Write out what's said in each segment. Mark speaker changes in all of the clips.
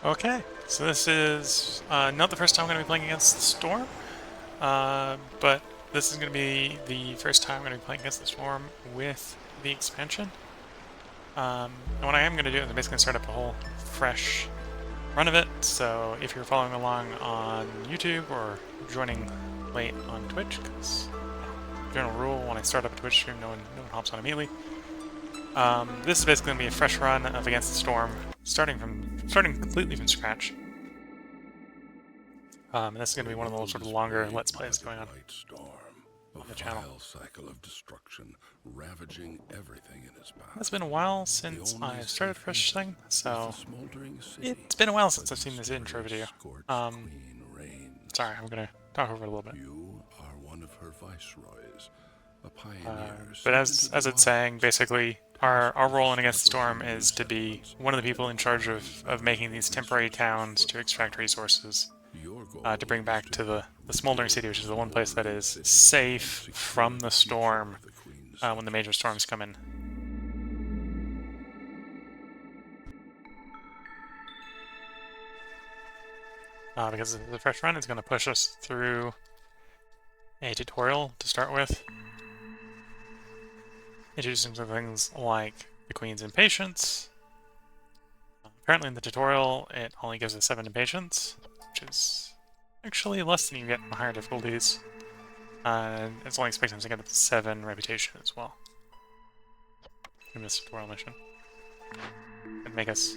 Speaker 1: Okay, so this is not the first time I'm going to be playing against the Storm, but this is going to be the first time I'm going to be playing against the Storm with the expansion. And what I am going to do is I'm basically going to start up a whole fresh run of it, so if you're following along on YouTube or joining late on Twitch, because general rule, when I start up a Twitch stream, no one hops on immediately. This is basically going to be a fresh run of Against the Storm, starting completely from scratch. And this is going to be one of those sort of longer Let's Plays going on the channel.
Speaker 2: Cycle of destruction, ravaging everything in its path.
Speaker 1: It's been a while since I've started Fresh Thing, so it's been a while since I've seen this intro video. Sorry, I'm going to talk over it a little bit.
Speaker 2: You are one of her viceroys, a pioneer.
Speaker 1: But as it's saying, basically, our role in Against the Storm is to be one of the people in charge of making these temporary towns to extract resources. To bring back to the Smoldering City, which is the one place that is safe from the storm when the major storms come in. Because the fresh run is going to push us through a tutorial to start with, introducing some things like the Queen's Impatience. Apparently in the tutorial it only gives us 7 Impatience, which is actually less than you get in higher difficulties. And it's only expecting us to get up to 7 Reputation as well in this tutorial mission. It'd make us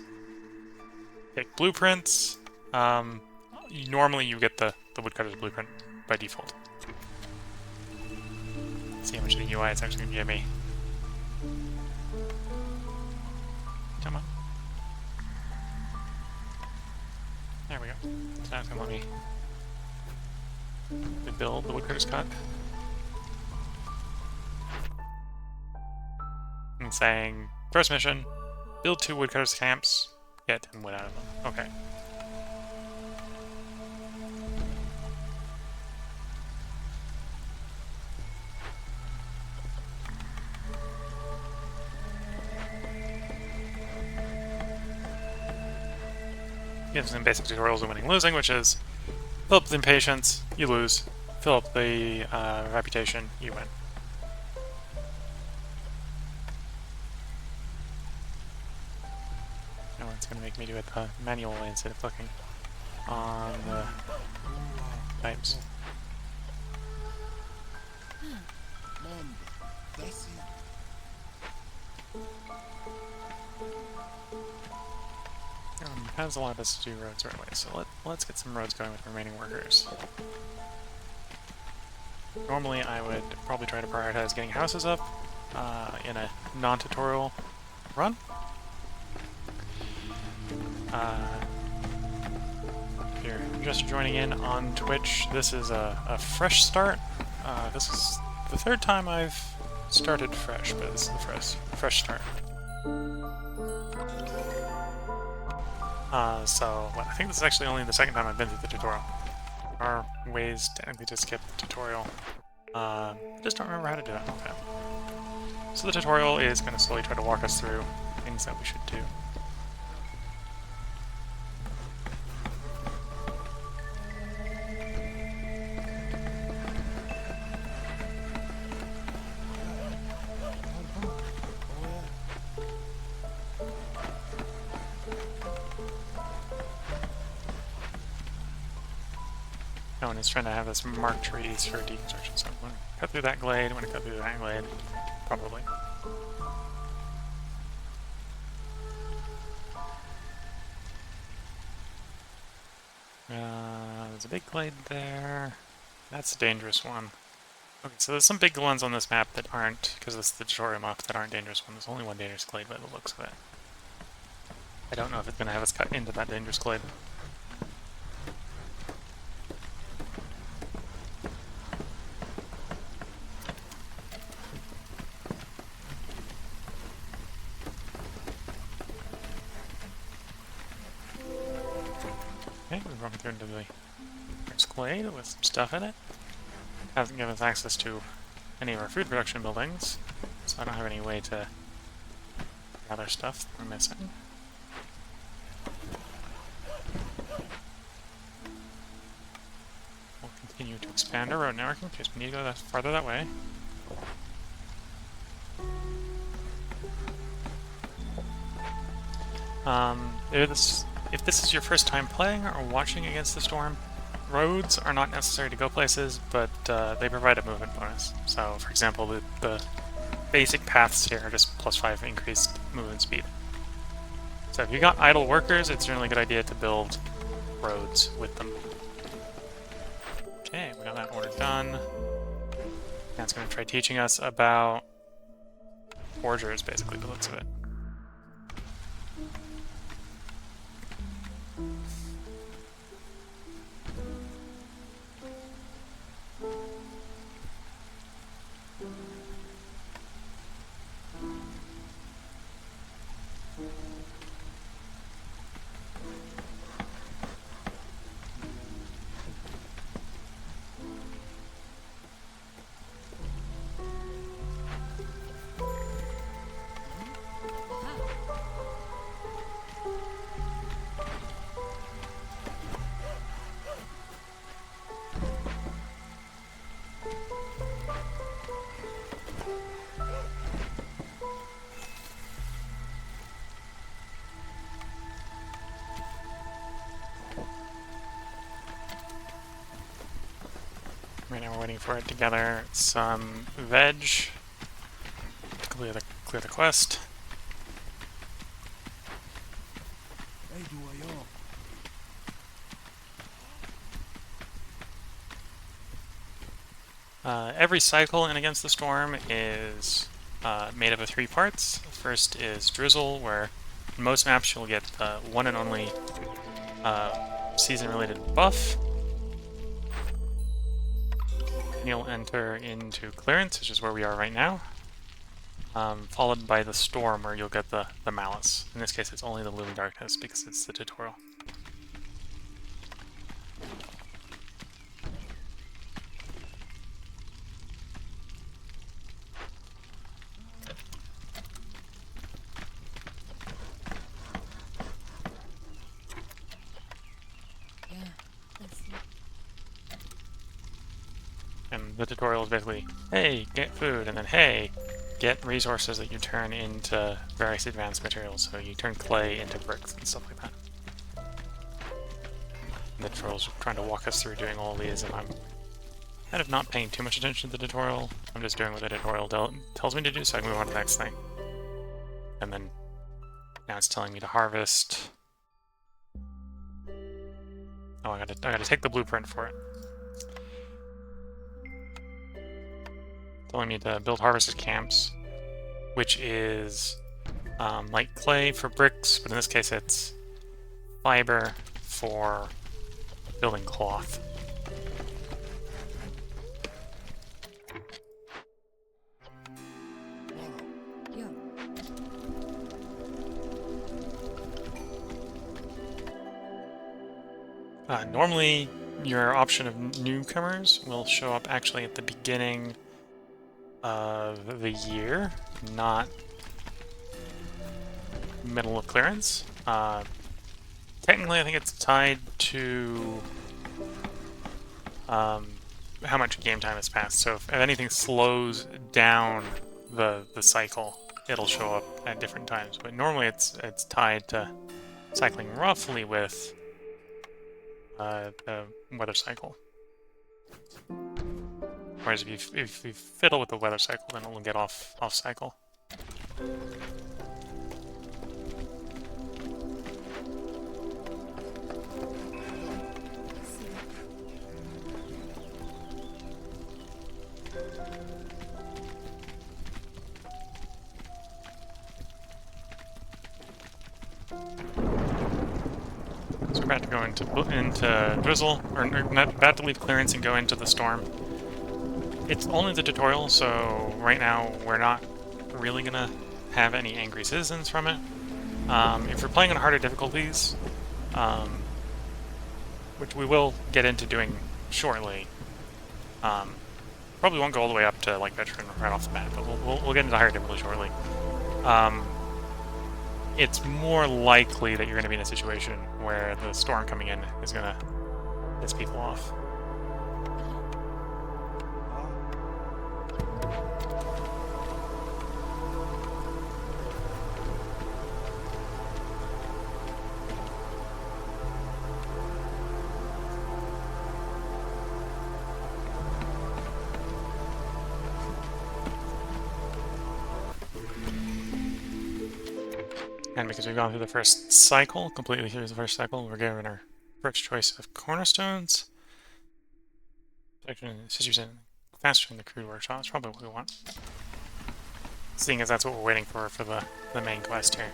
Speaker 1: take blueprints. Normally you get the woodcutter's blueprint by default. Let's see how much of the UI it's actually going to give me. Come on. There we go. So now it's going to let me build the woodcutter's cut. And saying, first mission, build 2 woodcutter's camps, get 10 wood out of them. Okay. Gives some basic tutorials of winning and losing, which is fill up the impatience, you lose. Fill up the reputation, you win. Now it's going to make me do it the manual way instead of clicking on the types. Has allowed us to do roads right away, so let's get some roads going with the remaining workers. Normally I would probably try to prioritize getting houses up in a non-tutorial run. If you're just joining in on Twitch, this is a fresh start. This is the 3rd time I've started fresh, but this is the fresh start. So I think this is actually only the 2nd time I've been through the tutorial. There are ways technically to skip the tutorial. I just don't remember how to do that. Okay. So the tutorial is going to slowly try to walk us through things that we should do. Oh, and it's trying to have us mark trees for deconstruction, so I'm going to cut through that glade, I'm going to cut through that glade, probably. There's a big glade there. That's a dangerous one. Okay, so there's some big ones on this map that aren't, because this is the tutorial map, that aren't dangerous ones. There's only one dangerous glade by the looks of it. I don't know if it's going to have us cut into that dangerous glade. Okay, we're walking through into the first glade with some stuff in it. Hasn't given us access to any of our food production buildings, so I don't have any way to gather stuff that we're missing. continue to expand our road network in case we need to go farther that way. If this is your first time playing or watching Against the Storm, roads are not necessary to go places, but they provide a movement bonus. So, for example, the basic paths here are just +5 increased movement speed. So if you got idle workers, it's generally a good idea to build roads with them. Okay, we got that order done. Now it's going to try teaching us about forgers, basically, the looks of it. Right now we're waiting for it to gather some veg to clear the quest. Every cycle in Against the Storm is made up of 3 parts. First is Drizzle, where in most maps you'll get the one and only season-related buff. You'll enter into Clearance, which is where we are right now, followed by the Storm, where you'll get the Malice. In this case, it's only the Looming Darkness because it's the tutorial. And the tutorial is basically, hey, get food, and then hey, get resources that you turn into various advanced materials. So you turn clay into bricks and stuff like that. And the tutorial's trying to walk us through doing all these, and I'm kind of not paying too much attention to the tutorial. I'm just doing what the tutorial tells me to do, so I can move on to the next thing. And then now it's telling me to harvest. Oh, I gotta take the blueprint for it. Telling me to build harvesters camps, which is like clay for bricks, but in this case it's fiber for building cloth. Normally, your option of newcomers will show up actually at the beginning of the year, not middle of clearance. Technically, I think it's tied to how much game time has passed. So if anything slows down the cycle, it'll show up at different times. But normally, it's tied to cycling roughly with the weather cycle. Whereas if you fiddle with the weather cycle, then it will get off cycle. So we're about to go into Drizzle, or not about to leave Clearance and go into the Storm. It's only the tutorial, so right now we're not really gonna have any angry citizens from it. If you're playing on harder difficulties, which we will get into doing shortly, probably won't go all the way up to like veteran right off the bat, but we'll get into higher difficulty shortly. It's more likely that you're going to be in a situation where the storm coming in is going to piss people off. And because we've gone through the first cycle, completely through the first cycle, we're given our first choice of cornerstones. Protection 60% faster in the crude workshop. That's probably what we want. Seeing as that's what we're waiting for the main quest here.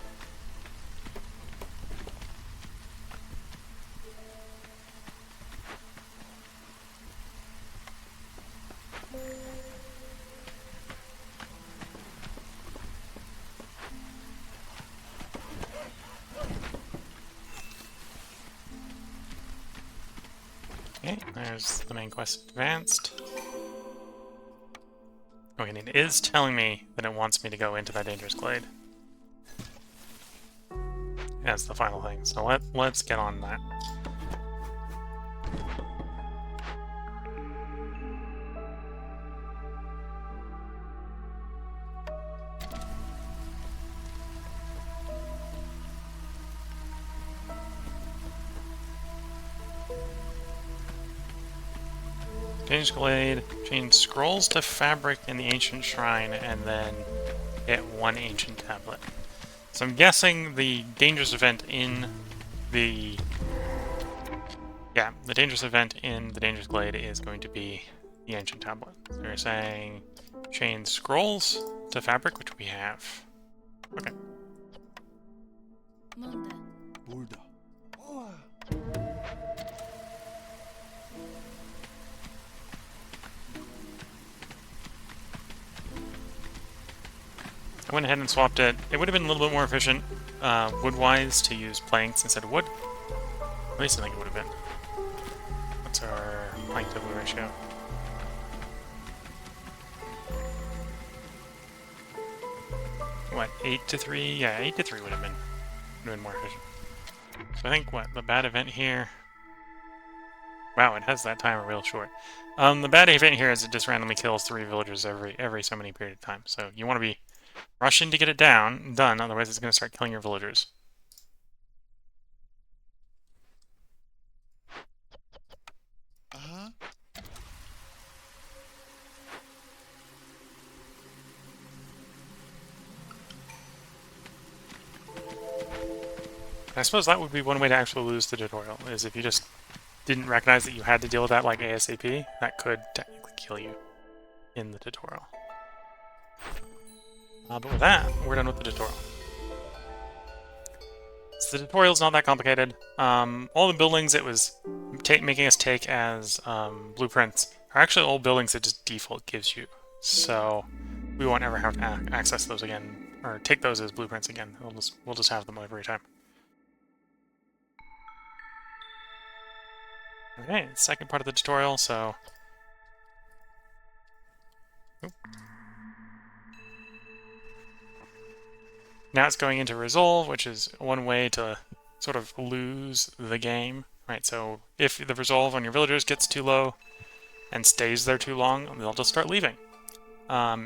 Speaker 1: Okay, there's the main quest advanced. Okay, and it is telling me that it wants me to go into that dangerous glade. That's the final thing, so let's get on that. Dangerous glade, change scrolls to fabric in the ancient shrine, and then get one ancient tablet. So I'm guessing the dangerous event in the... Yeah, the dangerous event in the dangerous glade is going to be the ancient tablet. So we're saying change scrolls to fabric, which we have. Okay. I went ahead and swapped it. It would have been a little bit more efficient, wood-wise, to use planks instead of wood. At least I think it would have been. What's our plank to wood ratio? What, 8 to 3? Yeah, 8 to 3 would have been more efficient. So I think, what, the bad event here... Wow, it has that timer real short. The bad event here is it just randomly kills 3 villagers every so many period of time. So you want to be rushing to get it done, otherwise it's going to start killing your villagers. I suppose that would be one way to actually lose the tutorial, is if you just didn't recognize that you had to deal with that like ASAP, that could technically kill you in the tutorial. But with that, we're done with the tutorial. So the tutorial's not that complicated. All the buildings it was making us take as blueprints are actually all buildings that just default gives you. So we won't ever have to access those again, or take those as blueprints again. We'll just have them every time. Okay, second part of the tutorial, so... Oop. Now it's going into resolve, which is one way to sort of lose the game. Right, so if the resolve on your villagers gets too low and stays there too long, they'll just start leaving.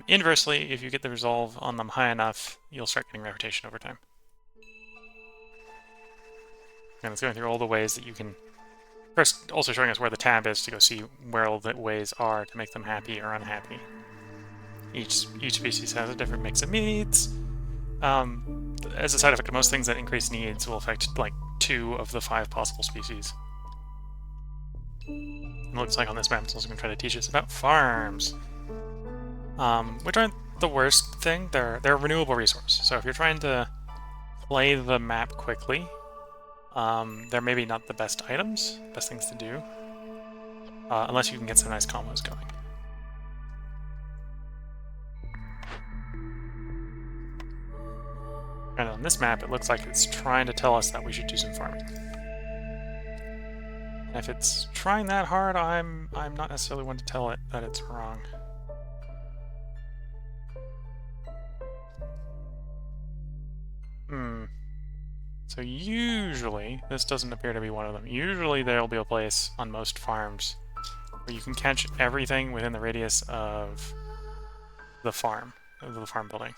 Speaker 1: Inversely, if you get the resolve on them high enough, you'll start getting reputation over time. And it's going through all the ways that you can... First, also showing us where the tab is to go see where all the ways are to make them happy or unhappy. Each species has a different mix of needs. As a side effect of most things that increase needs will affect, like, 2 of the 5 possible species. It looks like on this map it's also going to try to teach us about farms. Which aren't the worst thing. They're a renewable resource. So if you're trying to play the map quickly, they're maybe not the best items, best things to do. Unless you can get some nice combos going. And on this map, it looks like it's trying to tell us that we should do some farming. And if it's trying that hard, I'm not necessarily one to tell it that it's wrong. So usually, this doesn't appear to be one of them. Usually there'll be a place on most farms where you can catch everything within the radius of the farm building.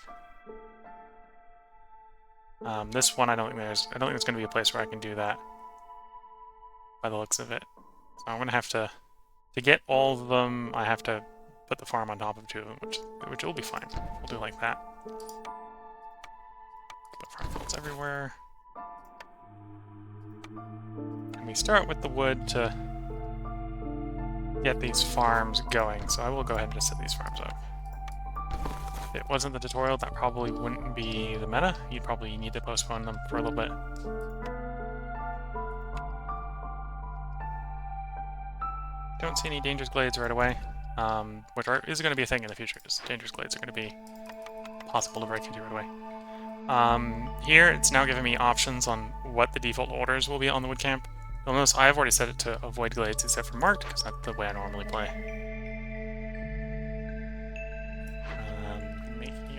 Speaker 1: This one, I don't think there's going to be a place where I can do that by the looks of it. So I'm going to have to get all of them, I have to put the farm on top of 2 of them, which will be fine. We'll do like that. put farm fields everywhere. And we start with the wood to get these farms going, so I will go ahead and just set these farms up. If it wasn't the tutorial, that probably wouldn't be the meta. You'd probably need to postpone them for a little bit. Don't see any dangerous glades right away, which is going to be a thing in the future, because dangerous glades are going to be possible to break into right away. Here, it's now giving me options on what the default orders will be on the wood camp. You'll notice I've already set it to avoid glades except for marked, because that's the way I normally play.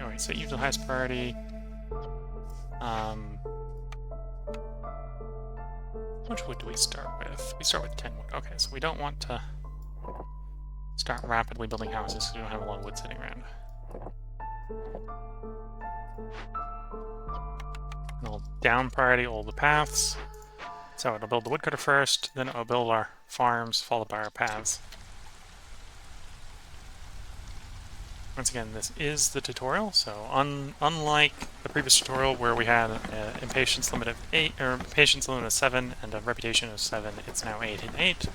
Speaker 1: Alright, so use the highest priority. How much wood do we start with? We start with 10 wood. Okay, so we don't want to start rapidly building houses because we don't have a lot of wood sitting around. And we'll down priority all the paths. So it'll build the woodcutter first, then it'll build our farms, followed by our paths. Once again, this is the tutorial, so unlike the previous tutorial where we had an impatience limit of 8, or impatience limit of 7, and a reputation of 7, it's now 8 and 8.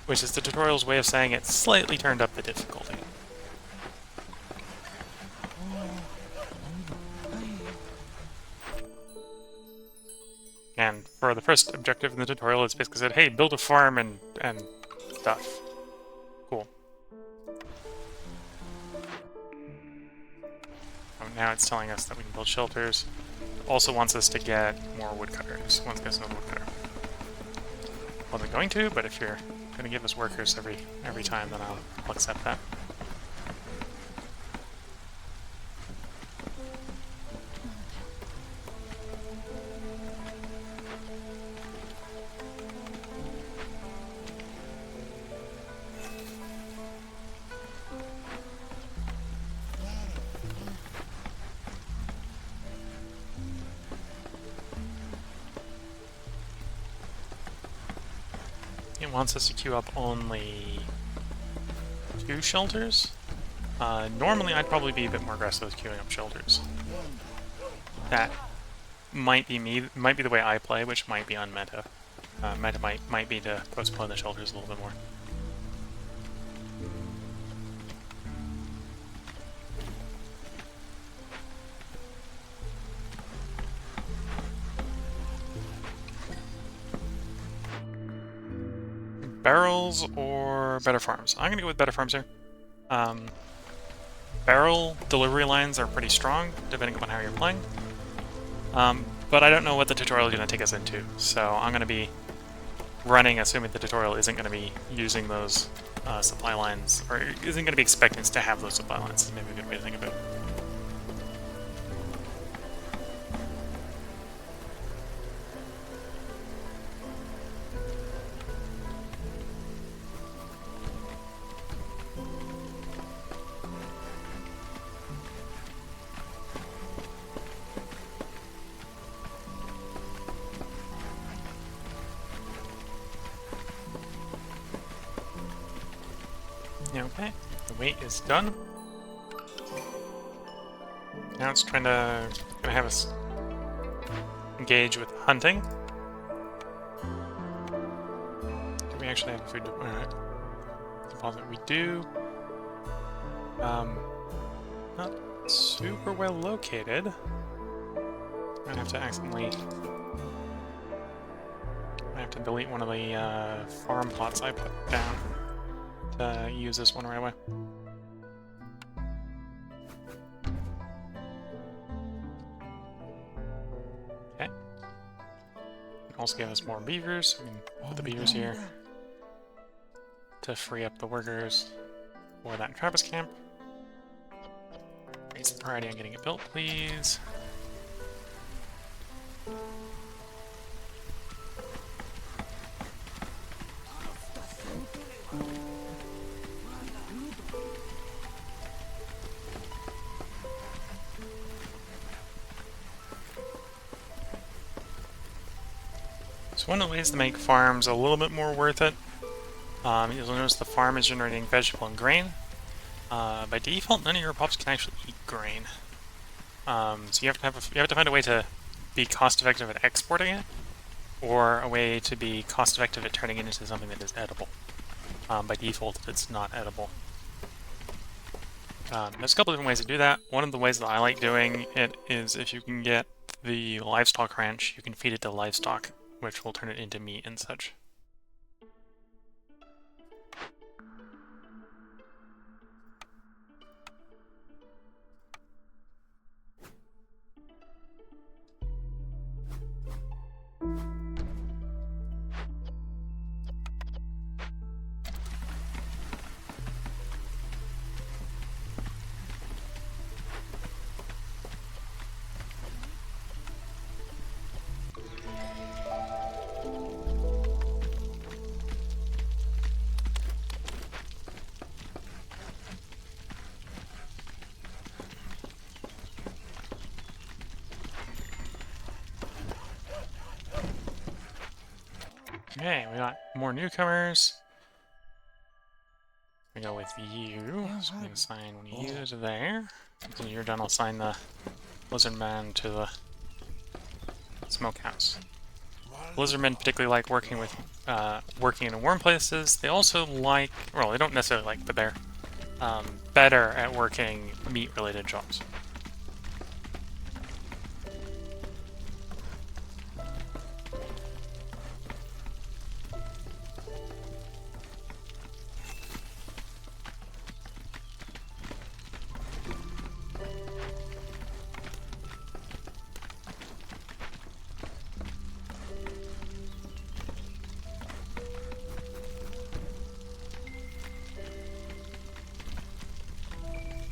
Speaker 1: Which is the tutorial's way of saying it's slightly turned up the difficulty. And for the first objective in the tutorial, it's basically said, hey, build a farm and stuff. Cool. Now it's telling us that we can build shelters. It also wants us to get more woodcutters. Wants to get us another woodcutter. Wasn't going to, but if you're going to give us workers every time, then I'll accept that. It wants us to queue up only 2 shelters. Normally I'd probably be a bit more aggressive with queuing up shelters. That might be me, might be the way I play, which might be unmeta. Meta might be to postpone the shelters a little bit more. Barrels or better farms? I'm gonna go with better farms here. Barrel delivery lines are pretty strong, depending upon how you're playing. But I don't know what the tutorial is gonna take us into, so I'm gonna be running assuming the tutorial isn't gonna be using those supply lines, or isn't gonna be expecting us to have those supply lines. Is maybe a good way to think of it. Okay, the wait is done. Now it's gonna have us engage with hunting. Do we actually have food? Alright. Deposit we do. Not super well located. I'm gonna have to accidentally. I have to delete one of the farm plots I put down to use this one right away. Okay. Also give us more beavers, so we can put the beavers here to free up the workers for that Trappist camp. Raise the priority on getting it built, please. So one of the ways to make farms a little bit more worth it, you'll notice the farm is generating vegetable and grain. By default, none of your pups can actually eat grain. So you have to find a way to be cost-effective at exporting it, or a way to be cost-effective at turning it into something that is edible. By default, it's not edible. There's a couple different ways to do that. One of the ways that I like doing it is if you can get the livestock ranch, you can feed it to livestock, which will turn it into meat and such. Okay, we got more newcomers. We go with you, so we can assign one of you to there. When you're done, I'll assign the Lizardman to the smokehouse. Lizardmen particularly like working in warm places. They also like, well, they don't necessarily like, but they're better at working meat-related jobs.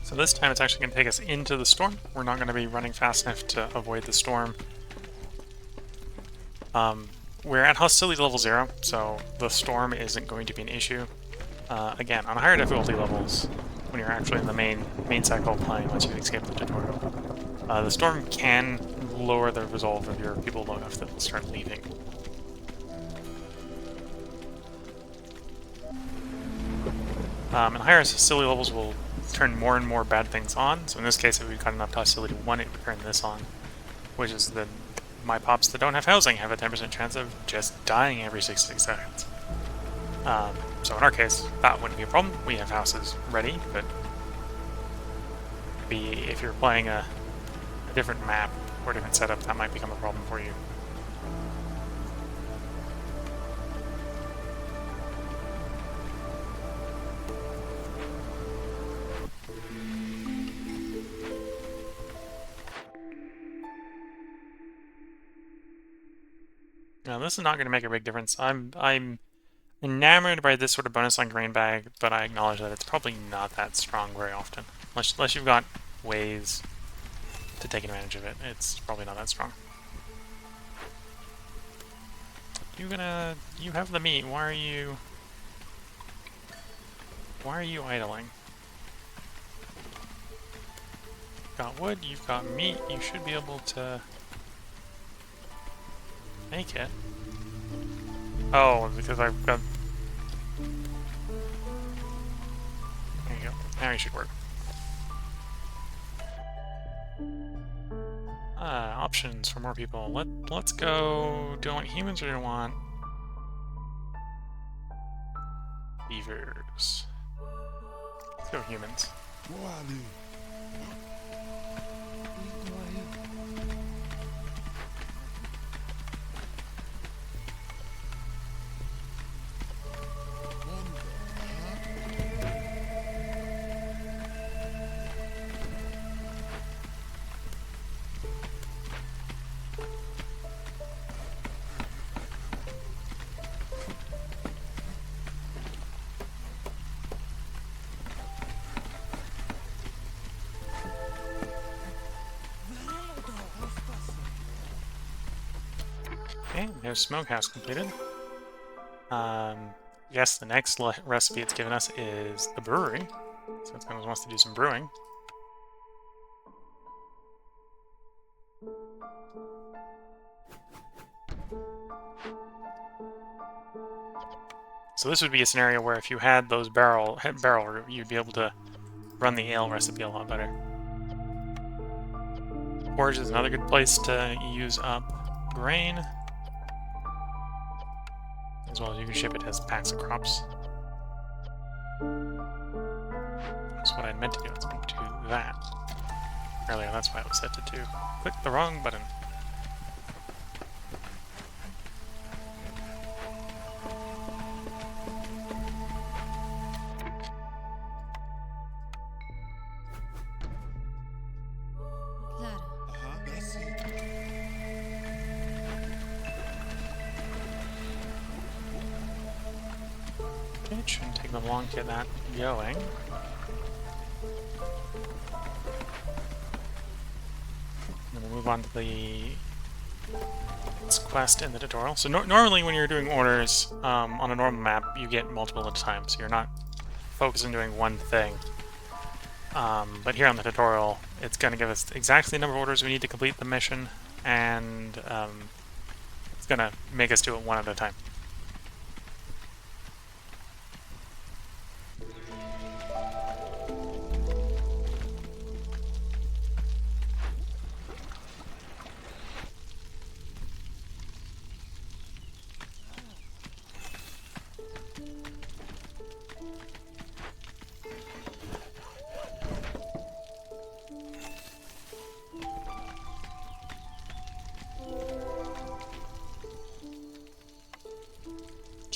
Speaker 1: So this time it's actually going to take us into the storm. We're not going to be running fast enough to avoid the storm. We're at hostility level 0, so the storm isn't going to be an issue. Again, on higher difficulty levels, when you're actually in the main cycle playing once you escape the tutorial, the storm can lower the resolve of your people low enough that they'll start leaving. And higher hostility levels will turn more and more bad things on. So in this case, if we've got enough to hostility 1, it would turn this on, which is that my pops that don't have housing have a 10% chance of just dying every 66 seconds. So in our case, that wouldn't be a problem. We have houses ready, but if you're playing a different map or a different setup, that might become a problem for you. Now, this is not going to make a big difference. I'm enamored by this sort of bonus on grain bag, but I acknowledge that it's probably not that strong very often. Unless you've got ways to take advantage of it, it's probably not that strong. You have the meat. Why are you idling? You've got wood, you've got meat, you should be able to make it. Oh, because I've got... There you go. Now you should work. Options for more people. Let's go... Do I want humans or do I want... beavers? Let's go humans. Okay, there's smokehouse completed. Yes, the next recipe it's given us is the brewery, so it's going to wants to do some brewing. So this would be a scenario where if you had those barrel, you'd be able to run the ale recipe a lot better. Forge is another good place to use up grain, as well as you can ship it as packs of crops. That's what I meant to do. Let's move to that. Earlier, that's why it was set to 2. Click the wrong button. Okay, it shouldn't take them long to get that going. And we'll move on to the quest in the tutorial. So normally when you're doing orders on a normal map, you get multiple at a time, so you're not focused on doing one thing. But here on the tutorial, it's going to give us exactly the number of orders we need to complete the mission, and it's going to make us do it one at a time.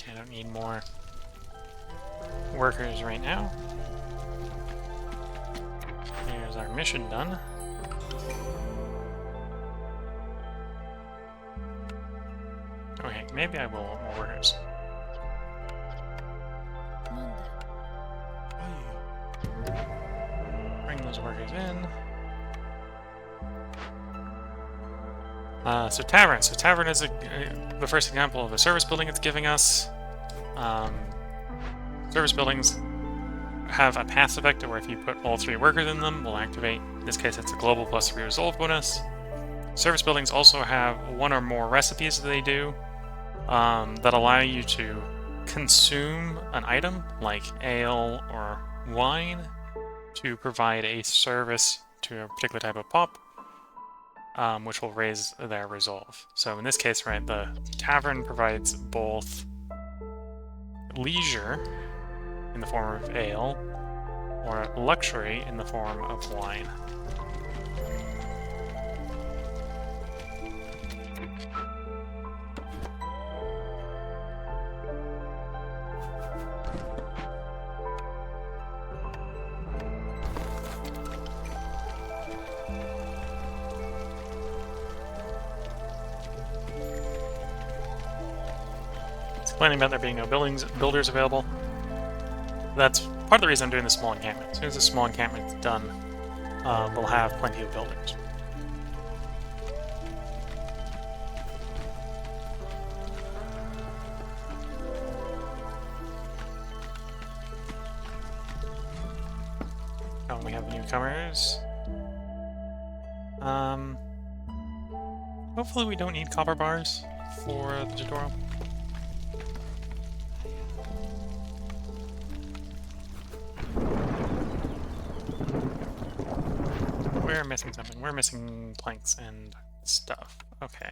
Speaker 1: I don't need more workers right now. Here's our mission done. Okay, maybe I will want more workers. Bring those workers in. So Tavern. So Tavern is the first example of a service building it's giving us. Service buildings have a pass effect where if you put all 3 workers in them, will activate. In this case, it's a global plus 3 resolve bonus. Service buildings also have 1 or more recipes that they do that allow you to consume an item like ale or wine to provide a service to a particular type of pop, which will raise their resolve. So in this case, right, the tavern provides both leisure in the form of ale or luxury in the form of wine. Complaining about there being no builders available. That's part of the reason I'm doing the small encampment. As soon as the small encampment's done, we'll have plenty of buildings. Oh, we have newcomers. Hopefully we don't need copper bars for the tutorial. We're missing something. We're missing planks and stuff. Okay.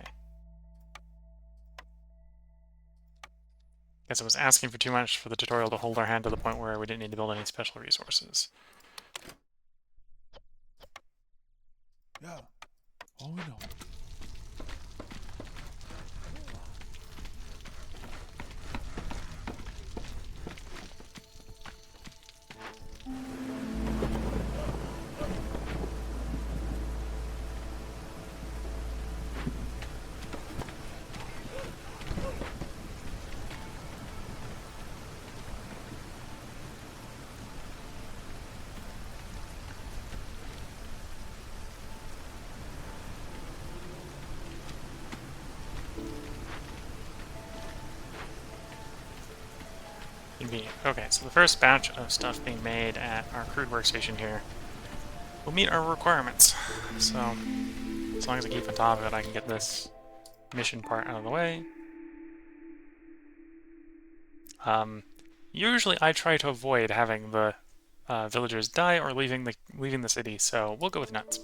Speaker 1: Guess I was asking for too much for the tutorial to hold our hand to the point where we didn't need to build any special resources.
Speaker 3: Yeah. Oh, we know.
Speaker 1: Convenient. Okay, so the first batch of stuff being made at our crude workstation here will meet our requirements. So, as long as I keep on top of it, I can get this mission part out of the way. Usually I try to avoid having the villagers die or leaving the city, so we'll go with nuts.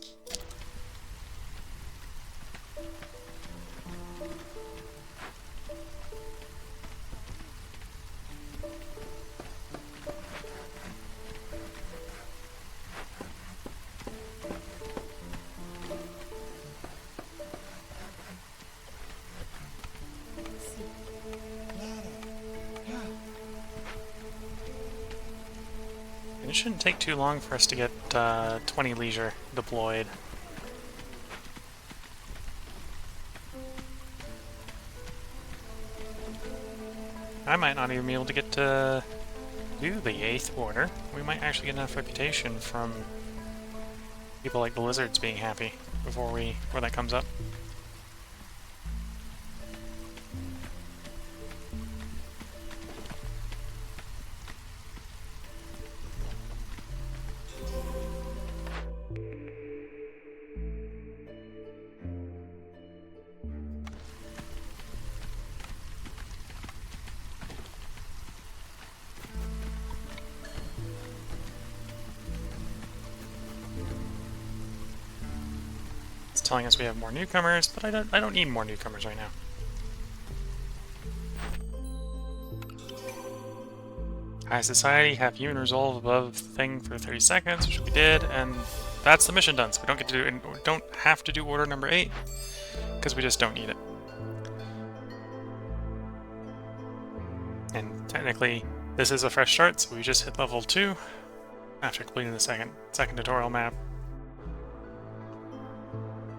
Speaker 1: It shouldn't take too long for us to get 20 leisure deployed. I might not even be able to get to do the 8th order. We might actually get enough reputation from people like the lizards being happy before that comes up. Telling us we have more newcomers, but I don't need more newcomers right now. High Society, have human resolve above the thing for 30 seconds, which we did, and that's the mission done. So we don't have to do order number 8 because we just don't need it. And technically, this is a fresh start, so we just hit level 2 after completing the second tutorial map.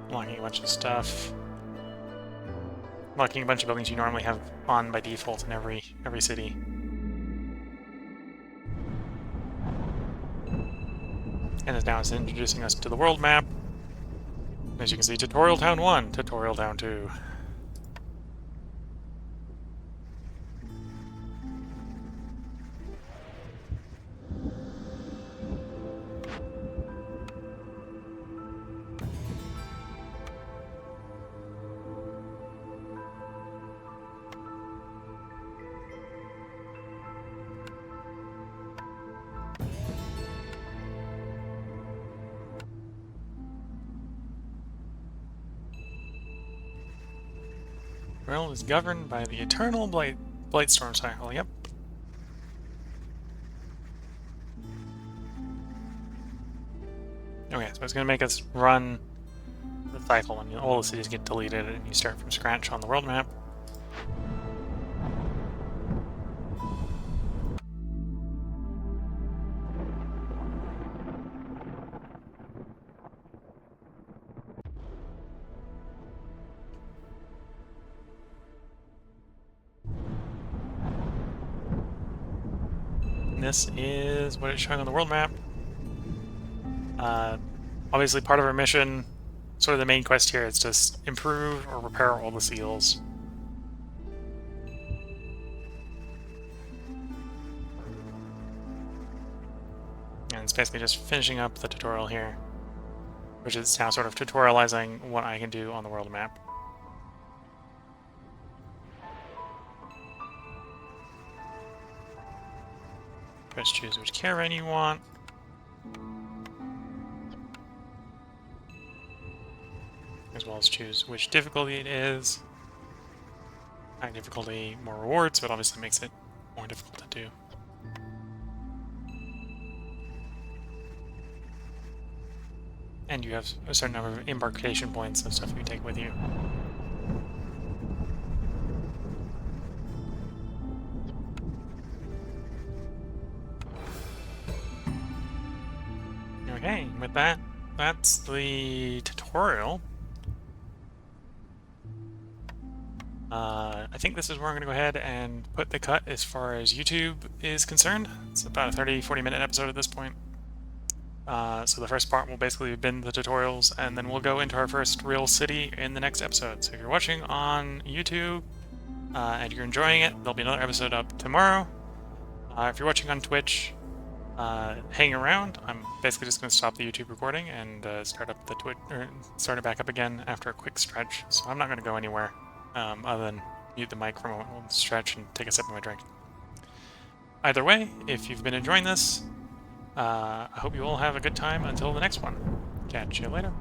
Speaker 1: Unlocking a bunch of stuff. Unlocking a bunch of buildings you normally have on by default in every city. And now it's introducing us to the world map. As you can see, Tutorial Town 1, Tutorial Town 2. World is governed by the eternal Blightstorm cycle. Yep. Okay, so it's going to make us run the cycle when all the cities get deleted and you start from scratch on the world map. This is what it's showing on the world map. Obviously part of our mission, sort of the main quest here, is just improve or repair all the seals. And it's basically just finishing up the tutorial here, which is now sort of tutorializing what I can do on the world map. Press choose which caravan you want. As well as choose which difficulty it is. High difficulty, more rewards, but obviously makes it more difficult to do. And you have a certain number of embarkation points of stuff you take with you. Okay, with that, that's the tutorial. I think this is where I'm going to go ahead and put the cut as far as YouTube is concerned. It's about a 30-40 minute episode at this point. So the first part will basically have been the tutorials, and then we'll go into our first real city in the next episode. So if you're watching on YouTube and you're enjoying it, there'll be another episode up tomorrow. If you're watching on Twitch, hang around. I'm basically just going to stop the YouTube recording and start up the Twitch, or start it back up again after a quick stretch. So I'm not going to go anywhere other than mute the mic for a moment, we'll stretch and take a sip of my drink. Either way, if you've been enjoying this, I hope you all have a good time until the next one. Catch you later.